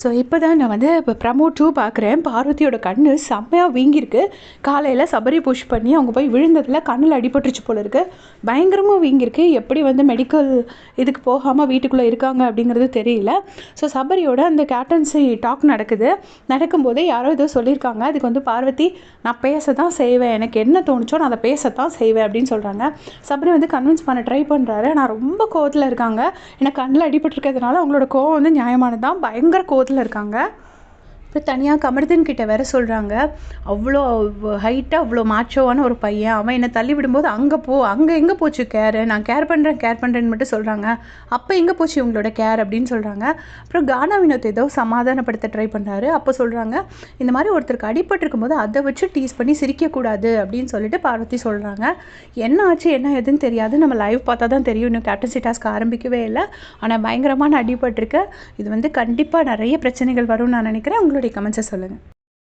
So இப்போ தான் நான் வந்து இப்போ ப்ரமோ 2 பார்க்குறேன். பார்வதியோட கண்ணு செம்மையாக வீங்கியிருக்கு. காலையில் சபரி புஷ் பண்ணி அவங்க போய் விழுந்ததில் கண்ணில் அடிபட்டுருச்சு போல இருக்கு. பயங்கரமாக வீங்கியிருக்கு. எப்படி வந்து மெடிக்கல் இதுக்கு போகாமல் வீட்டுக்குள்ளே இருக்காங்க அப்படிங்கிறது தெரியல. ஸோ சபரியோட அந்த கேப்டன்சி டாக் நடக்குது. நடக்கும்போதே யாரோ ஏதோ சொல்லியிருக்காங்க. அதுக்கு வந்து பார்வதி, நான் பேச தான் செய்வேன், எனக்கு என்ன தோணுச்சோ நான் அதை பேசத்தான் செய்வேன் அப்படின்னு சொல்கிறாங்க. சபரி வந்து கன்வின்ஸ் பண்ண ட்ரை பண்ணுறாரு. நான் ரொம்ப கோவத்தில் இருக்காங்க. எனக்கு கண்ணில் அடிபட்டுருக்கிறதுனால அவங்களோட கோவம் வந்து நியாயமானது தான். பயங்கர கோவத்தில் இருக்காங்க. இப்போ தனியாக கமர்தீன் கிட்ட வேற சொல்கிறாங்க, அவ்வளோ ஹைட்டாக அவ்வளோ மாச்சோவான ஒரு பையன், அவன் என்னை தள்ளி விடும்போது அங்கே எங்கே போச்சு கேரு, நான் கேர் பண்ணுறேன்னு மட்டும் சொல்கிறாங்க. அப்போ எங்கே போச்சு இவங்களோட கேர் அப்படின்னு சொல்கிறாங்க. அப்புறம் கானா வினோத் ஏதோ சமாதானப்படுத்த ட்ரை பண்ணுறாரு. அப்போ சொல்கிறாங்க, இந்த மாதிரி ஒருத்தருக்கு அடிபட்டிருக்கும் போது அதை வச்சு டீஸ் பண்ணி சிரிக்கக்கூடாது அப்படின்னு சொல்லிட்டு பார்வதி சொல்கிறாங்க. என்ன ஆச்சு என்ன எதுன்னு தெரியாது, நம்ம லைவ் பார்த்தா தான் தெரியும். இன்னும் கேப்டன்சி டாஸ்க் ஆரம்பிக்கவே இல்லை. ஆனால் பயங்கரமான அடிபட்டிருக்கு. இது வந்து கண்டிப்பாக நிறைய பிரச்சனைகள் வரும்னு நான் நினைக்கிறேன். உங்களுடைய கமெண்ட்ஸை சொல்லுங்கள்.